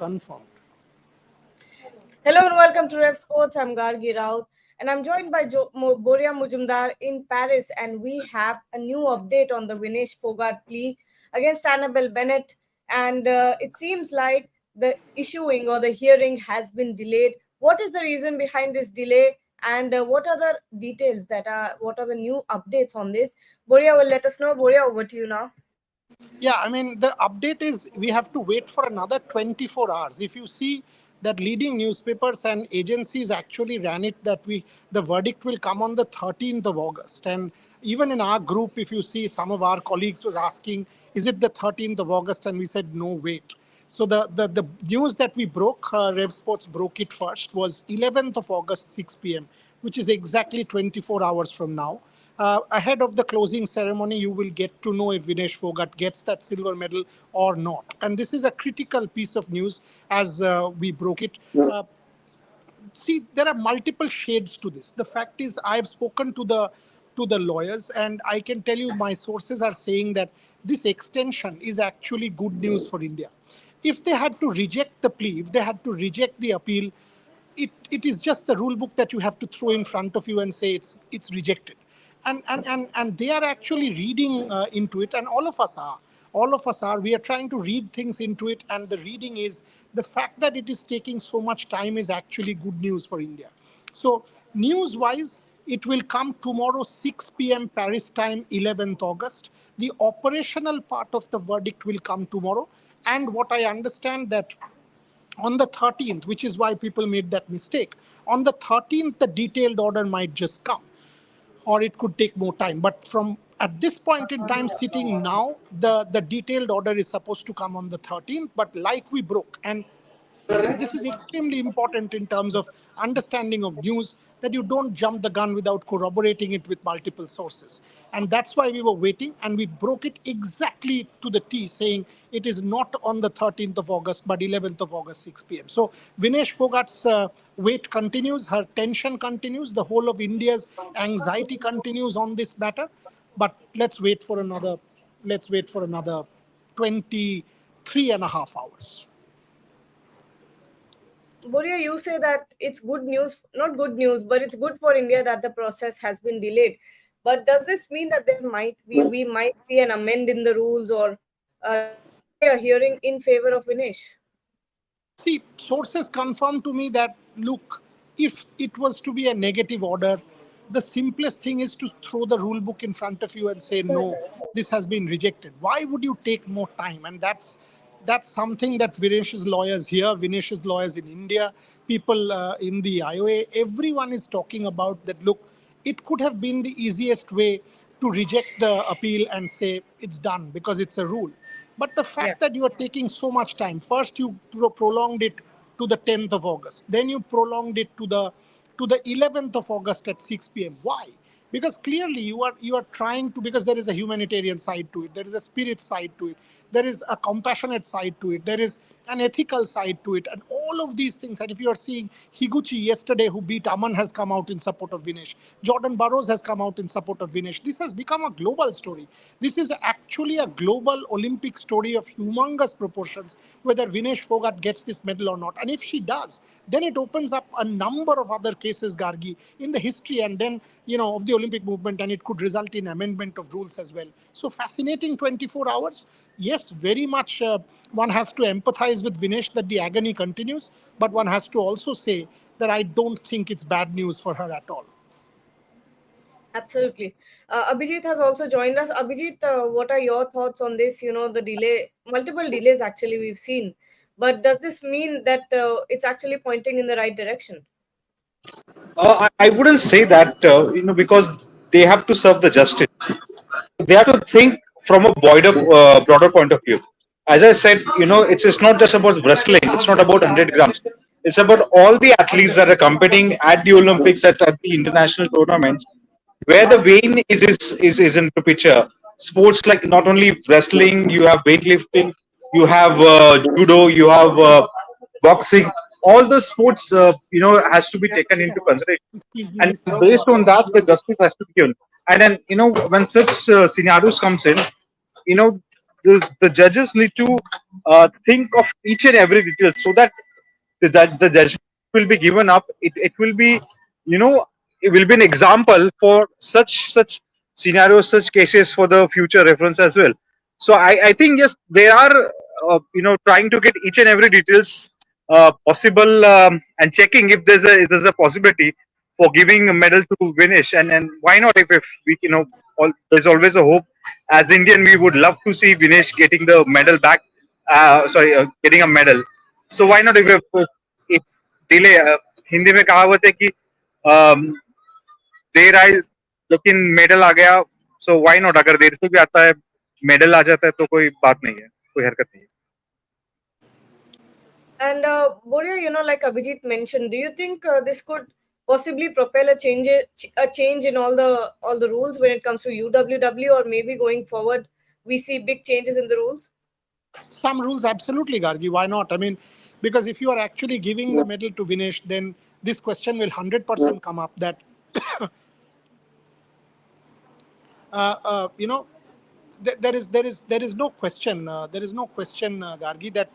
confirmed. Hello and welcome to Rev Sports. I'm Gargi Raut and I'm joined by Boria Mujumdar in Paris, and we have a new update on the Vinesh Phogat plea against Annabelle Bennett. And it seems like the issuing or the hearing has been delayed. What is the reason behind this delay, and what are the details what are the new updates on this? Boria will let us know. Boria, over to you now. Yeah, I mean, the update is we have to wait for another 24 hours. If you see that leading newspapers and agencies actually ran it that the verdict will come on the 13th of August. And even in our group, if you see, some of our colleagues was asking, is it the 13th of August? And we said, no, wait. So the news that we broke, Rev Sports broke it first, was 11th of August, 6 p.m., which is exactly 24 hours from now. Ahead of the closing ceremony, you will get to know if Vinesh Phogat gets that silver medal or not. And this is a critical piece of news as we broke it. See, there are multiple shades to this. The fact is, I've spoken to the lawyers, and I can tell you my sources are saying that this extension is actually good news for India. If they had to reject the plea, if they had to reject the appeal, it is just the rule book that you have to throw in front of you and say it's rejected. And they are actually reading into it, and all of us are we are trying to read things into it, and the reading is the fact that it is taking so much time is actually good news for India. So news wise, it will come tomorrow 6 p.m. Paris time, 11th August. The operational part of the verdict will come tomorrow, and what I understand that on the 13th, which is why people made that mistake, on the 13th the detailed order might just come, or it could take more time. But from at this point in time, sitting now, the detailed order is supposed to come on the 13th. But like we broke, and this is extremely important in terms of understanding of news, that you don't jump the gun without corroborating it with multiple sources. And that's why we were waiting, and we broke it exactly to the T, saying it is not on the 13th of August, but 11th of August, 6 p.m. So Vinesh Phogat's wait continues, her tension continues, the whole of India's anxiety continues on this matter. But let's wait for another 23 and a half hours. Boria, you say that it's good news, not good news, but it's good for India that the process has been delayed. But does this mean that we might see an amend in the rules, or there might be a hearing in favor of Vinesh? See, sources confirm to me that, look, if it was to be a negative order, the simplest thing is to throw the rule book in front of you and say, no, this has been rejected. Why would you take more time? And that's something that Vinesh's lawyers here, Vinesh's lawyers in India, people in the IOA, everyone is talking about that, look, it could have been the easiest way to reject the appeal and say it's done because it's a rule. But the Yeah. fact that you are taking so much time, first you prolonged it to the 10th of August, then you prolonged it to the 11th of August at 6 p.m. Why? Because clearly you are trying to, because there is a humanitarian side to it, there is a spirit side to it, there is a compassionate side to it, there is an ethical side to it, and all of these things. And if you are seeing Higuchi yesterday, who beat Aman, has come out in support of Vinesh. Jordan Burroughs has come out in support of Vinesh. This has become a global story. This is actually a global Olympic story of humongous proportions, whether Vinesh Phogat gets this medal or not. And if she does, then it opens up a number of other cases, Gargi, in the history, and then, of the Olympic movement, and it could result in amendment of rules as well. So fascinating 24 hours. Yes, very much one has to empathize with Vinesh that the agony continues, but one has to also say that I don't think it's bad news for her at all. Absolutely. Abhijit has also joined us. Abhijit, what are your thoughts on this? The delay, multiple delays actually we've seen. But does this mean that it's actually pointing in the right direction? I wouldn't say that, because they have to serve the justice. They have to think from a broader point of view. As I said, it's not just about wrestling. It's not about 100 grams. It's about all the athletes that are competing at the Olympics, at the international tournaments, where the vein is into picture. Sports like not only wrestling, you have weightlifting, you have judo, you have boxing. All the sports, has to be taken into consideration, and based on that, the justice has to be given. And then, when such scenarios comes in, you know, the judges need to think of each and every detail so that the judgment will be given up. It will be, you know, it will be an example for such scenarios, such cases for the future reference as well. So I think yes, they are trying to get each and every details possible, and checking if there's a possibility for giving a medal to Vinesh, and why not, if we, there's always a hope. As Indian, we would love to see Vinesh getting the medal back. Sorry, getting a medal. So why not, if delay, Hindi में कहावत है कि देर आए लेकिन medal आ गया. So why not, अगर देर से भी आता है मेडल आ जाता है तो कोई बात नहीं है, कोई हरकत नहीं है. And Boria, like Abhijit mentioned, do you think this could possibly propel a change in all the rules when it comes to UWW, or maybe going forward we see big changes in the rules? Some rules, absolutely, Gargi. Why not? I mean, because if you are actually giving the medal to Vinesh, then this question will 100% come up that, you know, there is no question. There is no question, Gargi, that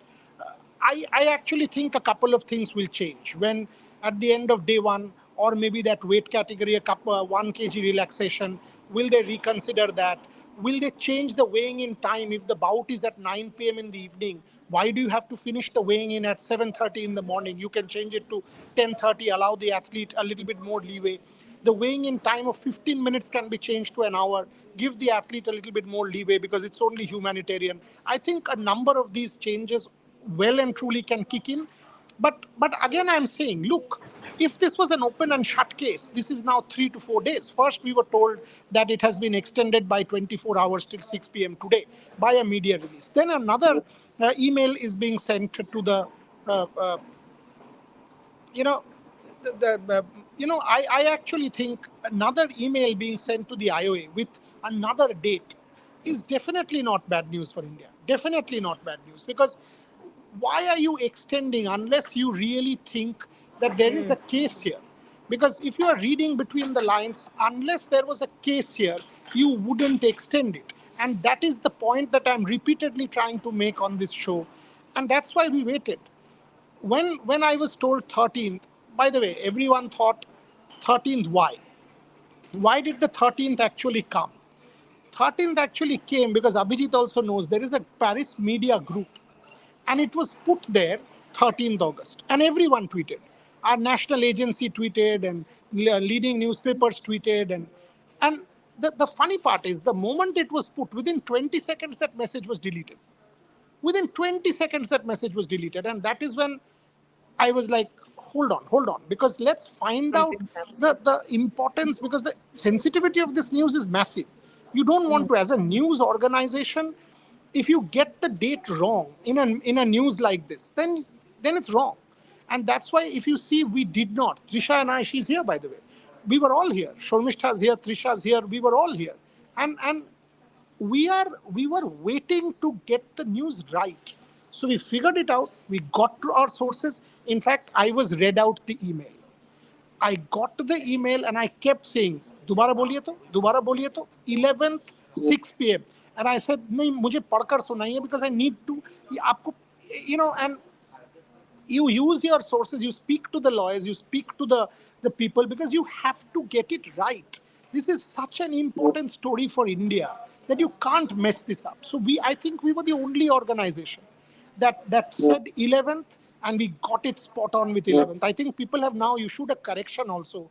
I actually think a couple of things will change when at the end of day one, or maybe that weight category, 1 kg relaxation, will they reconsider that? Will they change the weighing in time if the bout is at 9 p.m. in the evening? Why do you have to finish the weighing in at 7:30 in the morning? You can change it to 10:30, allow the athlete a little bit more leeway. The weighing in time of 15 minutes can be changed to an hour. Give the athlete a little bit more leeway because it's only humanitarian. I think a number of these changes well and truly can kick in. But again, I'm saying, look, if this was an open and shut case, this is now 3 to 4 days. First, we were told that it has been extended by 24 hours till 6 p.m. today by a media release. Then another email is being sent to the you know, I actually think another email being sent to the IOA with another date is definitely not bad news for India. Definitely not bad news, because why are you extending unless you really think that there is a case here? Because if you are reading between the lines, unless there was a case here, you wouldn't extend it. And that is the point that I'm repeatedly trying to make on this show. And that's why we waited. When I was told 13th, by the way, everyone thought 13th, why? Why did the 13th actually come? 13th actually came because Abhijit also knows there is a Paris media group, and it was put there 13th August, and everyone tweeted. Our national agency tweeted, and leading newspapers tweeted, and the funny part is the moment it was put, within 20 seconds that message was deleted. Within 20 seconds that message was deleted, and that is when I was like, hold on, because let's find out Something happened. the importance, because the sensitivity of this news is massive. You don't want to, as a news organization, if you get the date wrong in a news like this, then it's wrong. And that's why, if you see, we did not. Trisha and I, she's here, by the way. We were all here. Shormishta's here, Trisha's here. We were all here, and we were waiting to get the news right. So we figured it out. We got to our sources. In fact, I was read out the email. I got to the email and I kept saying, दोबारा बोलिए तो 11th 6 p.m. And I said, नहीं मुझे पढ़कर सुनाइए, because I need to, आपको, and you use your sources, you speak to the lawyers, you speak to the people, because you have to get it right. This is such an important story for India that you can't mess this up. So I think we were the only organization that said 11th, and we got it spot on with 11th. I think people have now issued a correction also,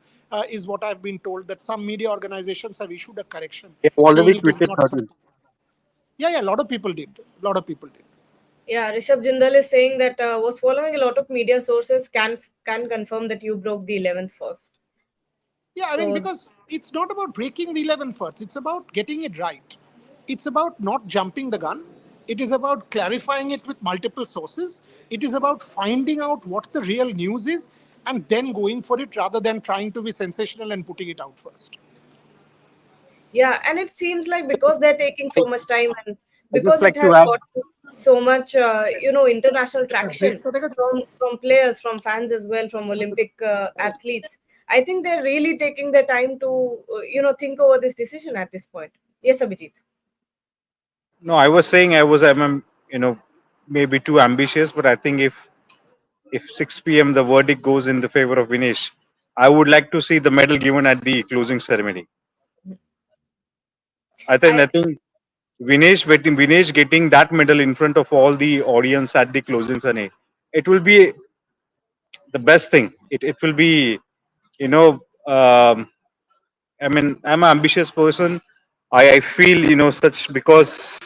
is what I've been told, that some media organizations have issued a correction They've already saying it is tweeted not 13. 13th. Yeah, a lot of people did. A lot of people did. Yeah, Rishabh Jindal is saying that was following a lot of media sources can confirm that you broke the 11th first. Yeah, I mean, So because it's not about breaking the 11 first. It's about getting it right. It's about not jumping the gun. It is about clarifying it with multiple sources. It is about finding out what the real news is and then going for it, rather than trying to be sensational and putting it out first. yeah, and it seems like because they're taking I, so much time, and I just because it like to has add, got so much international traction from players, from fans as well, from Olympic athletes, I think they're really taking their time to think over this decision at this point. Yes, Abhijit. No, I was saying you know, maybe too ambitious, but I think if 6 p.m. the verdict goes in the favor of Vinesh, I would like to see the medal given at the closing ceremony. I I think Vinesh getting that medal in front of all the audience at the closing ceremony, it will be the best thing. It will be, you know, I'm an ambitious person. I feel, such, because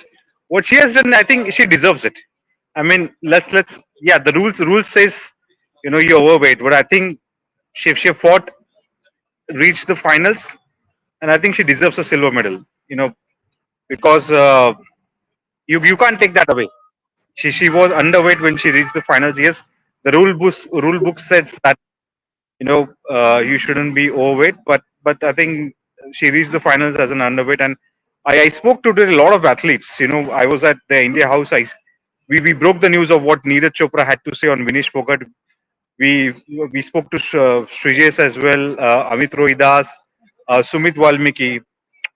what she has done, I think she deserves it. I mean, let's yeah, the rules says, you're overweight, but I think she fought, reached the finals, and I think she deserves a silver medal. Because you can't take that away. She was underweight when she reached the finals. Yes, the rule book says that you shouldn't be overweight, but I think she reached the finals as an underweight. And I spoke to a lot of athletes. I was at the India House. We broke the news of what Neeraj Chopra had to say on Vinesh Phogat. We spoke to Srijesh as well, Amit Rohidas, Sumit Walmiki.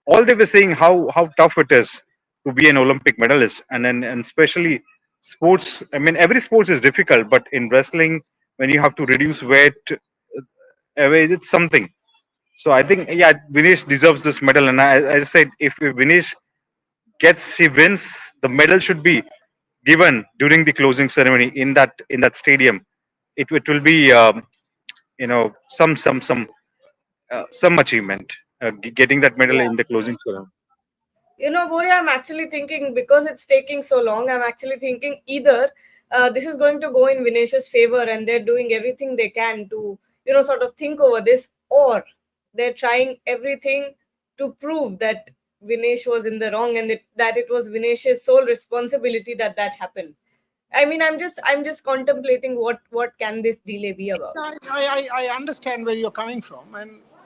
All they were saying how tough it is to be an Olympic medalist, and especially sports. I mean, every sports is difficult, but in wrestling, when you have to reduce weight, it's something. So I think, yeah, Vinesh deserves this medal. And I said, if Vinesh he wins, the medal should be given during the closing ceremony in that stadium. It will be, some achievement, getting that medal yeah. in the closing ceremony. Bori, I'm actually thinking, because it's taking so long, I'm actually thinking either this is going to go in Vinesh's favor and they're doing everything they can to, sort of think over this, or they're trying everything to prove that Vinesh was in the wrong, and that it was Vinesh's sole responsibility that happened. I mean, I'm just contemplating what can this delay be about. I understand where you're coming from,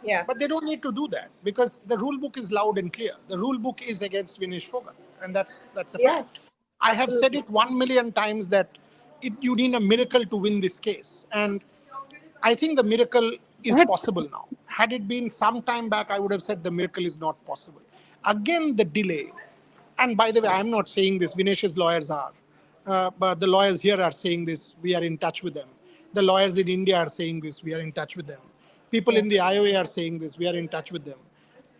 Yeah, but they don't need to do that because the rule book is loud and clear. The rule book is against Vinesh Phogat, and that's a yeah, fact. I have said absolutely. it 1 million times that you need a miracle to win this case, and I think the miracle is possible now. Had it been some time back, I would have said the miracle is not possible. Again, the delay. And by the way, I'm not saying this. Vinesh's lawyers are. But the lawyers here are saying this. We are in touch with them. The lawyers in India are saying this. We are in touch with them. People Yeah, in the IOA are saying this. We are in touch with them.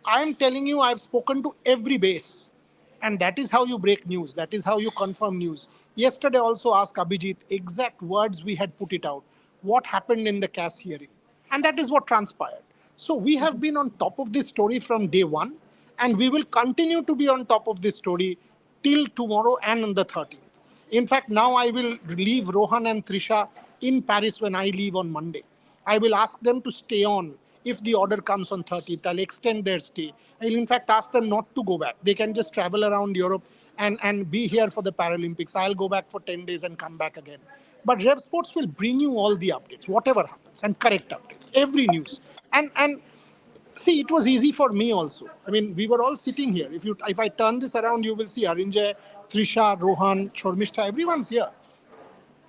I'm telling you, I've spoken to every base. And that is how you break news. That is how you confirm news. Yesterday, also asked Abhijit exact words we had put it out. What happened in the CAS hearing? And that is what transpired. So we have been on top of this story from day one, and we will continue to be on top of this story till tomorrow and on the 13th. In fact, now I will leave Rohan and Trisha in Paris when I leave on Monday. I will ask them to stay on if the order comes on 30th. I'll extend their stay. I'll in fact ask them not to go back. They can just travel around Europe and be here for the Paralympics. I'll go back for 10 days and come back again. But Rev Sports will bring you all the updates, whatever happens, and correct updates, every news. And see, it was easy for me also. I mean, we were all sitting here. If I turn this around, you will see Arinjay, Trisha, Rohan, Shormishta, everyone's here.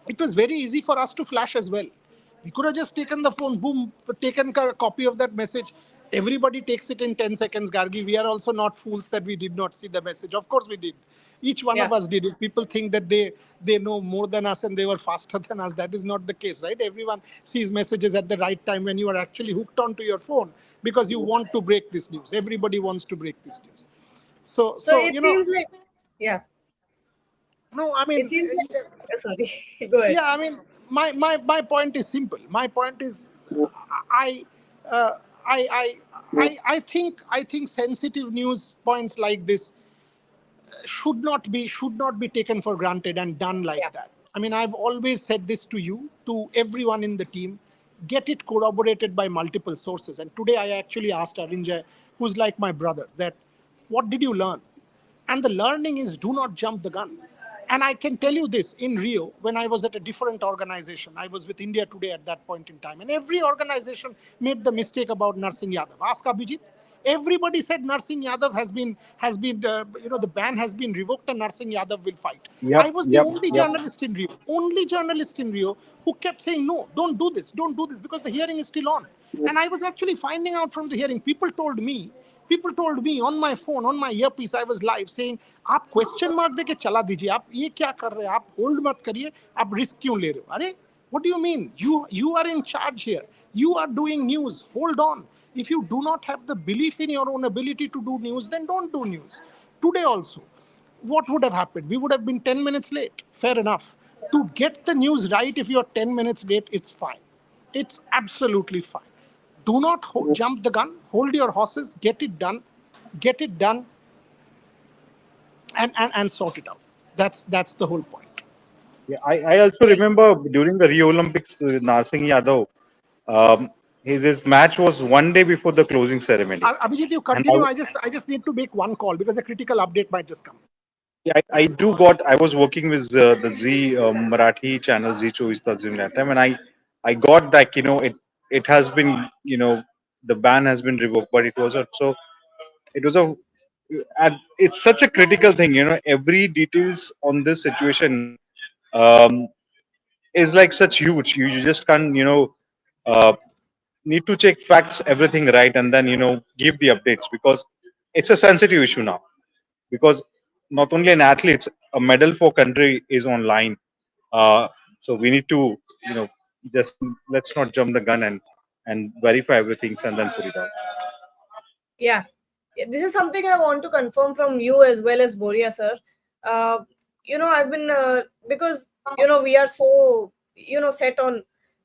It was very easy for us to flash as well. We could have just taken the phone, boom, taken a copy of that message. Everybody takes it in 10 seconds, Gargi. We are also not fools that we did not see the message. Of course we did. Each one yeah, of us did. If people think that they know more than us and they were faster than us, that is not the case, right? Everyone sees messages at the right time when you are actually hooked onto your phone because you want to break this news. Everybody wants to break this news. So, so so it you know, seems like, yeah, no, I it mean, seems like, sorry. Go ahead. yeah, I mean, my point is simple. My point is, I, uh, I, I think sensitive news points like this should not be taken for granted and done like Yeah, that. I mean, I've always said this to you, to everyone in the team, get it corroborated by multiple sources. And today I actually asked Arinjay, who's like my brother, that what did you learn? And the learning is do not jump the gun. And I can tell you this, in Rio, when I was at a different organization, I was with India Today at that point in time, and every organization made the mistake about Narsingh Yadav. Ask Abhijit. Everybody said Narsingh Yadav has been, the ban has been revoked and Narsingh Yadav will fight. Yep, I was the yep, yep. only journalist in Rio who kept saying, no, don't do this, because the hearing is still on. And I was actually finding out from the hearing, people told me People told me on my phone, on my earpiece, I was live saying, आप question mark देके चला दीजिए, आप ये क्या कर रहे हैं, आप होल्ड मत करिए, आप रिस्क क्यों ले रहे हो? अरे, what do you mean? You are in charge here. You are doing news. Hold on. If you do not have the belief in your own ability to do news, then don't do news. Today also, what would have happened? We would have been 10 minutes late. Fair enough. To get the news right, if you're 10 minutes late, it's fine. It's absolutely fine. Do not jump the gun. Hold your horses. Get it done, and sort it out. That's the whole point. Yeah, I also remember during the Rio Olympics, Narsingh Yadav, his match was one day before the closing ceremony, Abhijit, you and continue. I just need to make one call because a critical update might just come. yeah, I do got. I was working with the Z Marathi channel Z Choice during that time, and I got that it has been the ban has been revoked, but it was a it's such a critical thing. Every details on this situation um, is like such huge. You just can't uh, need to check facts everything right and then give the updates because it's a sensitive issue now because not only an athlete, a medal for country is online. Uh, so we need to, just let's not jump the gun and verify everything and then put it out. Yeah. Yeah, this is something I want to confirm from you as well as Boria sir. Uh, I've been because we are so set on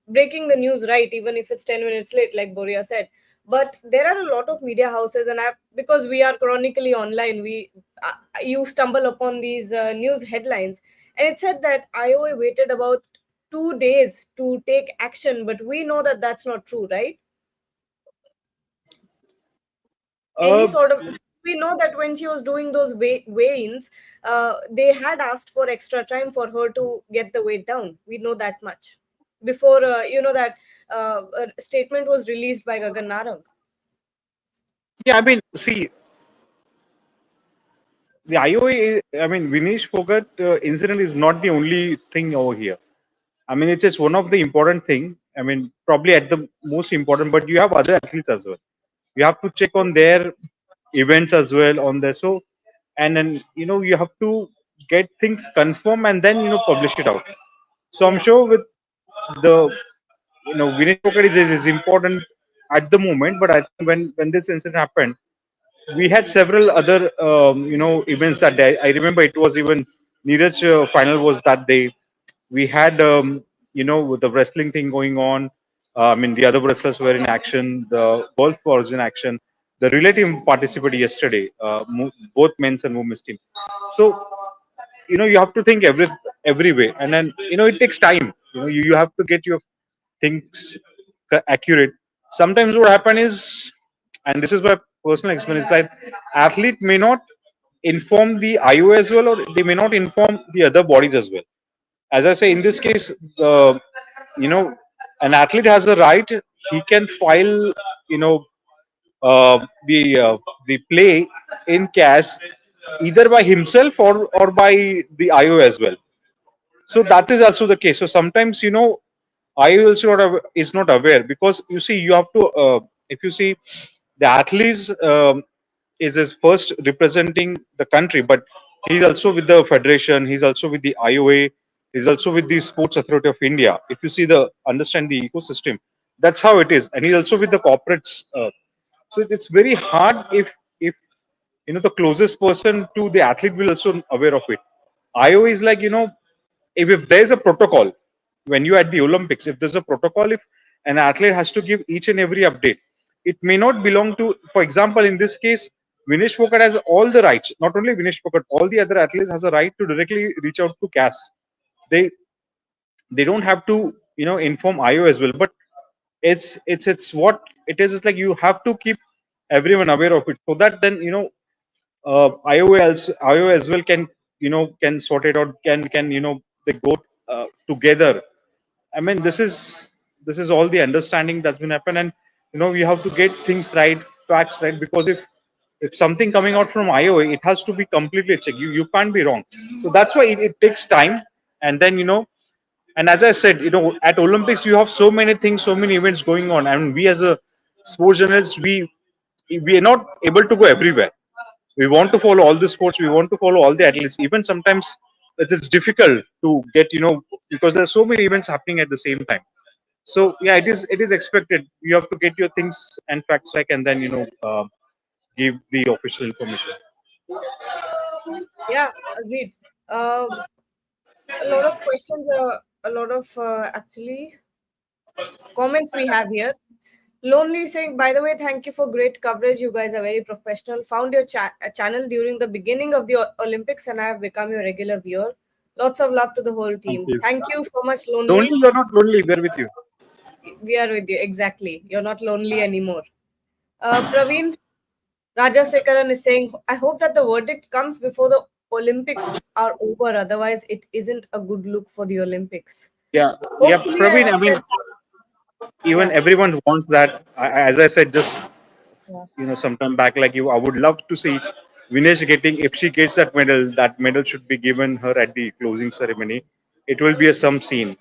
breaking the news right, even if it's 10 minutes late, like Boria said. But there are a lot of media houses, and because we are chronically online, you stumble upon these news headlines, and it said that IOA waited about 2 days to take action, but we know that that's not true, right? Any Uh, sort of, we know that when she was doing those weigh-ins, they had asked for extra time for her to get the weight down. We know that much before that a statement was released by Gagan Narang. yeah, I mean, see, the IOA, I mean, Vinesh Phogat incident is not the only thing over here. I mean, it's just one of the important thing. I mean, probably at the most important, but you have other athletes as well. You have to check on their events as well on there. So, and then you have to get things confirmed and then publish it out. So I'm Yeah. sure with the Vinesh Phogat is important at the moment, but I think when this incident happened, we had several other events that day. I remember it was even Neeraj final was that day. We had with the wrestling thing going on. I mean, the other wrestlers were in action. The golf was in action. The relay team participated yesterday, both men's and women's team. So you have to think every way, and then it takes time. You have to get your things accurate. Sometimes what happen is, and this is my personal experience, that athlete may not inform the IO as well, or they may not inform the other bodies as well. As I say, in this case, you know, an athlete has a right. He can file, you know, uh, the play in cash either by himself or by the IO as well. So that is also the case. So sometimes I also is not aware because you see you have to if you see the athletes is first representing the country, but he's also with the federation. He's also with the IOA. He's also with the Sports Authority of India. If you see the understand the ecosystem, that's how it is, and he's also with the corporates. So it's very hard if the closest person to the athlete will also aware of it. IOA is like if there's a protocol when you're at the Olympics, if there's a protocol, if an athlete has to give each and every update, it may not belong to, for example, in this case, Vinesh Phogat has all the rights. Not only Vinesh Phogat, all the other athletes has a right to directly reach out to CAS. They they don't have to inform IO as well. But it's what it is. It's like you have to keep everyone aware of it so that then IO as well can can sort it out, can they go together. I mean, this is all the understanding that's been happened, and we have to get things right, facts right, because if something coming out from IOA, it has to be completely checked. You can't be wrong. So that's why it takes time, and then and as I said, at Olympics you have so many things, so many events going on, and we as a sports journalists, we are not able to go everywhere. We want to follow all the sports. We want to follow all the athletes. Even sometimes it's difficult to get, because there are so many events happening at the same time. So yeah, it is expected. You have to get your things and facts right, and then give the official information. Yeah, agreed. Uh, a lot of questions, a lot of actually comments we have here. Lonely saying, by the way, thank you for great coverage. You guys are very professional. Found your channel during the beginning of the Olympics, and I have become your regular viewer. Lots of love to the whole Thank team. you. Thank you so much, Lonely, Lonely. you're not lonely. We're with you. We are with you. Exactly. You're not lonely anymore. Praveen Rajasekaran is saying, I hope that the verdict comes before the Olympics are over. Otherwise, it isn't a good look for the Olympics. Yeah, yeah, Hopefully, I Praveen. hope I mean, that. even Yeah. everyone wants that. As I said, just Yeah. sometime back, like you, I would love to see Vinesh getting, if she gets that medal should be given her at the closing ceremony. It will be a some scene,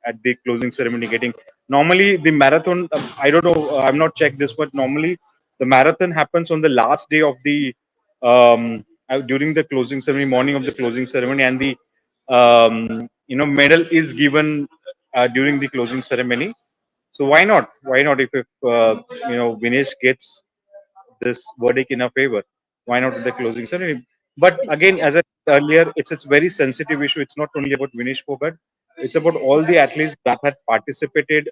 at the closing ceremony getting. Normally the marathon, I don't know, I'm not checked this, but normally the marathon happens on the last day of the during the closing ceremony, morning of the closing ceremony, and the medal is given during the closing ceremony. So why not? Why not? If Vinesh gets this verdict in our favor, why not at the closing ceremony? But It, again, it, as I said earlier, it's a very sensitive issue. It's not only about Vinesh Phogat. It's about all the athletes that had participated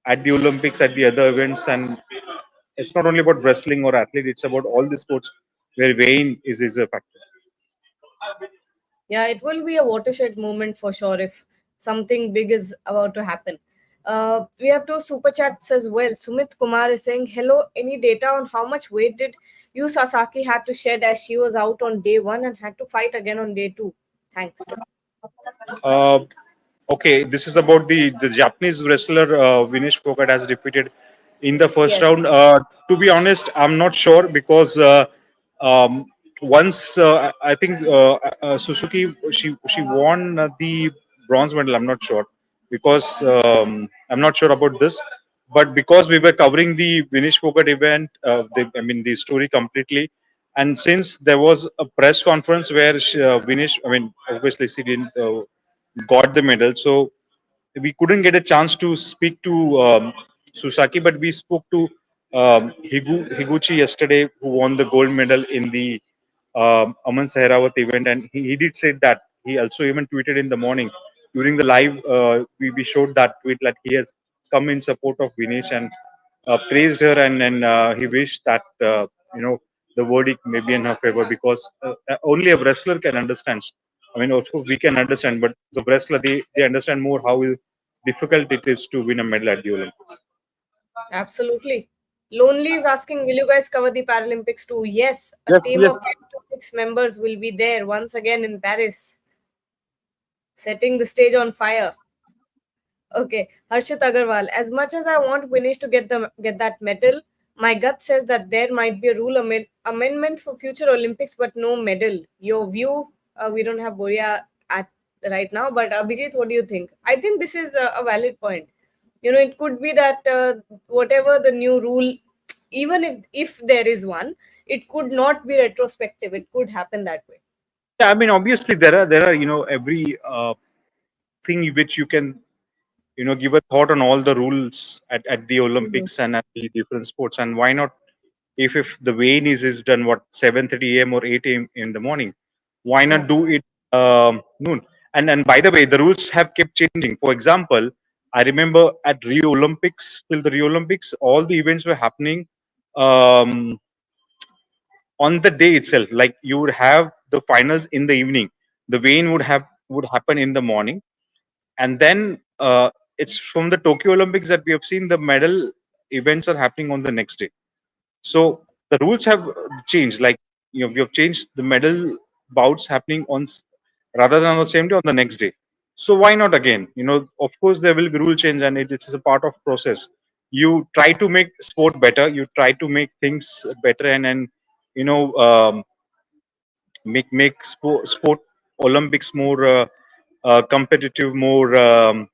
at the Olympics, at the other events, and it's not only about wrestling or athlete. It's about all the sports where weighing is a factor. yeah, it will be a watershed moment for sure if something big is about to happen. We have two super chats as well. Sumit Kumar is saying, hello, any data on how much weight did Yu Sasaki had to shed as she was out on day one and had to fight again on day two? Thanks. Uh, Okay, this is about the Japanese wrestler Vinesh Phogat has defeated in the first Yes. round. To be honest, I'm not sure because um, once I think Suzuki she won the bronze medal. I'm not sure because I'm not sure about this, but because we were covering the Vinesh Phogat event, I mean the story completely, and since there was a press conference where Vinesh, I mean obviously she didn't. Got the medal. So we couldn't get a chance to speak to Susaki, but we spoke to Higuchi yesterday, who won the gold medal in the Aman Sehrawat event, and he did say that he also even tweeted in the morning during the live. We showed that tweet that he has come in support of Vinesh and praised her, and he wished that the verdict may be in her favor because only a wrestler can understand. I mean, of course, we can understand, but the wrestler they understand more how difficult it is to win a medal at the Olympics. Absolutely. Lonely is asking, will you guys cover the Paralympics too? Yes, a Yes, team yes. of 5 to 6 members will be there once again in Paris, setting the stage on fire. Okay, Harshit Agarwal. As much as I want Vinesh to get that medal, my gut says that there might be a rule amendment for future Olympics, but no medal. Your view? We don't have Boria at right now, but Abhijit, what do you think? I think this is a valid point. You know, it could be that whatever the new rule, even if there is one, it could not be retrospective. It could happen that way. Yeah, I mean, obviously there are every thing which you can give a thought on all the rules at the Mhm. Olympics and at the different sports, and why not if the weigh-in is done what 7:30 a.m. or 8 a.m. in the morning, why Yeah. not do it noon? And by the way, the rules have kept changing. For example, I remember at Rio Olympics, till the Rio Olympics, all the events were happening um, on the day itself. Like you would have the finals in the evening, the weigh-in would happen in the morning, and then it's from the Tokyo Olympics that we have seen the medal events are happening on the next day. So the rules have changed. Like we have changed the medal bouts happening rather than on the same day on the next day. So why not again? Of course there will be rule change, and it is a part of process. You try to make sport better. You try to make things better, and you know um, make sport Olympics more competitive, more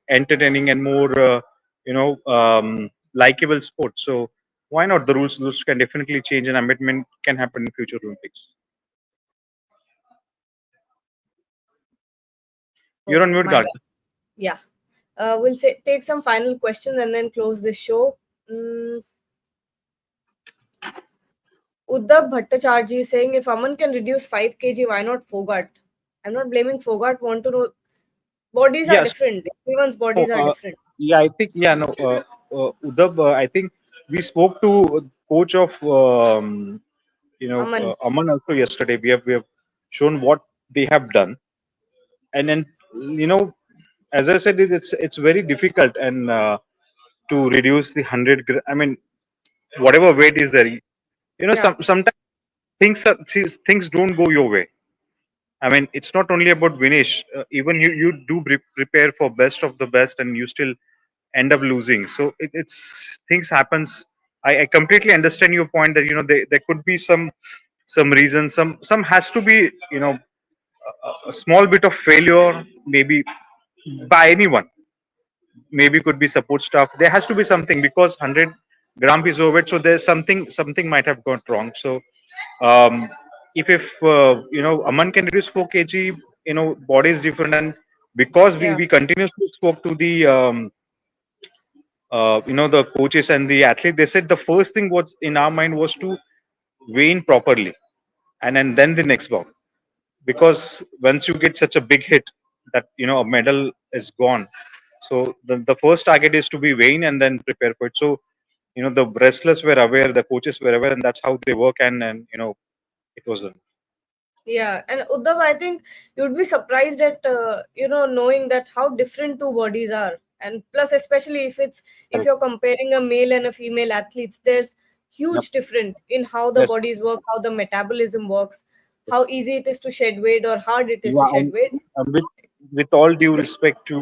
entertaining, and more likable sport. So why not? The rules can definitely change, and amendment can happen in future Olympics. You're Oh on mute, my Garg. God. Yeah. We'll say take some final questions and then close this show. Mm, Uddhav Bhattacharya is saying if Aman can reduce 5 kg, why not Phogat? I'm not blaming Phogat. Want to know bodies are Yes. different. Everyone's No, bodies are different. yeah, I think yeah, no, Udab, I think we spoke to coach of Aman. Aman also yesterday. We have shown what they have done, and then as I said, it's very difficult and to reduce the 100. I mean, whatever weight is there, Yeah. sometimes things don't go your way. I mean, it's not only about Vinesh. Even you do prepare for best of the best, and you still end up losing. So it's things happens. I completely understand your point that there could be some reason. Some has to be a small bit of failure, maybe by anyone. Maybe could be support staff. There has to be something because 100 gram is overweight. So there's something might have gone wrong. So um, if Aman can reduce 4 kg, body is different, and because we Yeah. we continuously spoke to the the coaches and the athlete, they said the first thing was in our mind was to weigh in properly, and then the next bout, because once you get such a big hit that a medal is gone, so the first target is to be weigh in and then prepare for it. So the wrestlers were aware, the coaches were aware, and that's how they work, and it was done. Yeah, and Uddhav, I think you'd be surprised at knowing that how different two bodies are, and plus, especially if Correct. you're comparing a male and a female athletes, there's Yep. huge difference in how the Yes. bodies work, how the metabolism works, how easy it is to shed weight or hard it is to Yeah, shed weight. and with all due respect to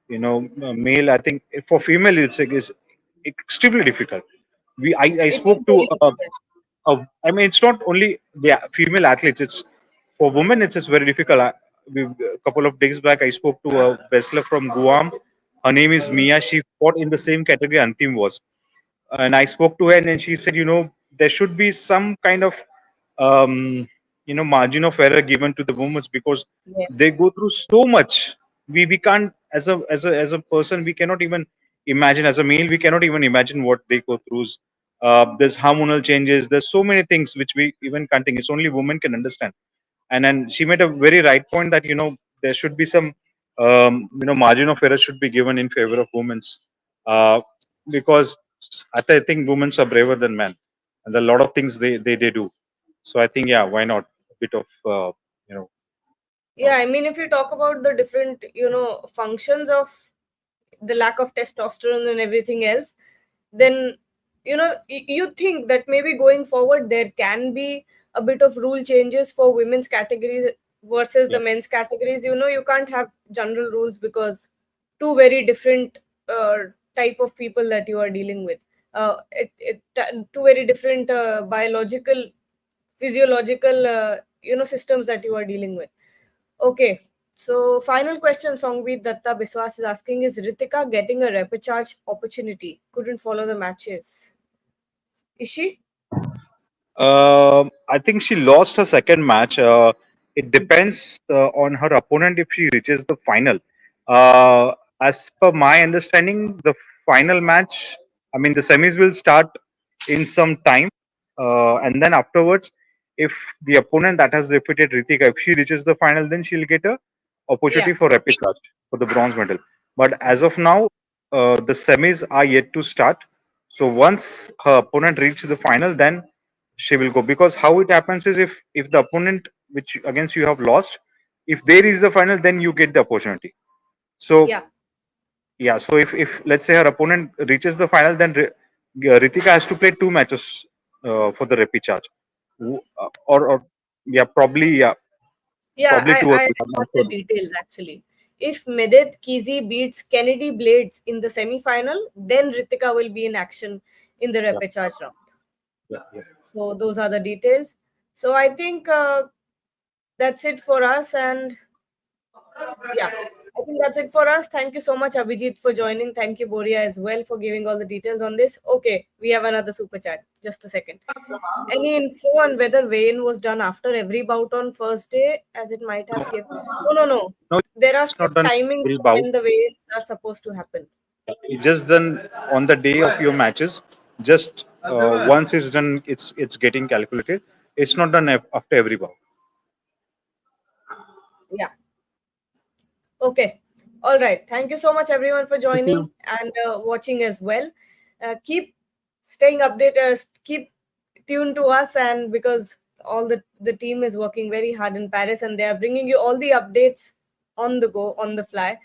male, I think for female it's extremely difficult. I It is spoke to very difficult. I mean, it's not only the female athletes. It's for women. It's just very difficult. A couple of days back, I spoke to a wrestler from Guam. Her name is Mm, Mia. She fought in the same category Antim was, and I spoke to her, and she said, there should be some kind of margin of error given to the women because they yes. go through so much. We can't, as a person, we cannot even imagine. As a male, we cannot even imagine what they go through. There's hormonal changes. There's so many things which we even can't think. It's only women can understand. And then she made a very right point that there should be some margin of error should be given in favor of women's, uh, because I think women are braver than men, and a lot of things they do. So I think, yeah, why not a bit of you know uh, Yeah, I mean, if you talk about the different, functions of the lack of testosterone and everything else, then you think that maybe going forward there can be a bit of rule changes for women's categories versus the yeah. men's categories. You can't have general rules because two very different type of people that you are dealing with. Two very different biological, physiological, systems that you are dealing with. Okay. So, final question, Songveer Datta Biswas is asking: is Ritika getting a repechage opportunity? Couldn't follow the matches. Is she? I think she lost her second match. It depends on her opponent if she reaches the final. As per my understanding, the final match, I mean, the semis will start in some time, and then afterwards, if the opponent that has defeated Ritika, if she reaches the final, then she'll get a Yeah. opportunity for repechage for the bronze medal. But as of now, the semis are yet to start. So once her opponent reaches the final, then she will go, because how it happens is if the opponent which against you have lost, if they reach the final, then you get the opportunity. So Yeah. yeah, so if let's say her opponent reaches the final, then Ritika has to play two matches for the repechage. Or yeah, Yeah. probably I, two or I three. I'm not have the sure. details actually. If Medeth Kizi beats Kennedy Blades in the semi final, then Ritika will be in action in the Yeah, repechage round. yeah. So, those are the details. So, I think that's it for us. And yeah, I think that's it for us. Thank you so much, Abhijit, for joining. Thank you, Boria, as well, for giving all the details on this. Okay, we have another super chat. Just a second. Any info on whether weigh-in was done after every bout on first day, as it might have given? No. No, There are it's set not done timings every for bout. when the weigh-ins are supposed to happen. It's just done on the day of your matches. Just once it's done, it's getting calculated. It's not done after every bout. Yeah. Okay. All right. Thank you so much, everyone, for Thank joining you. and watching as well. Keep staying updated. Keep tuned to us, and because all the team is working very hard in Paris, and they are bringing you all the updates on the go, on the fly.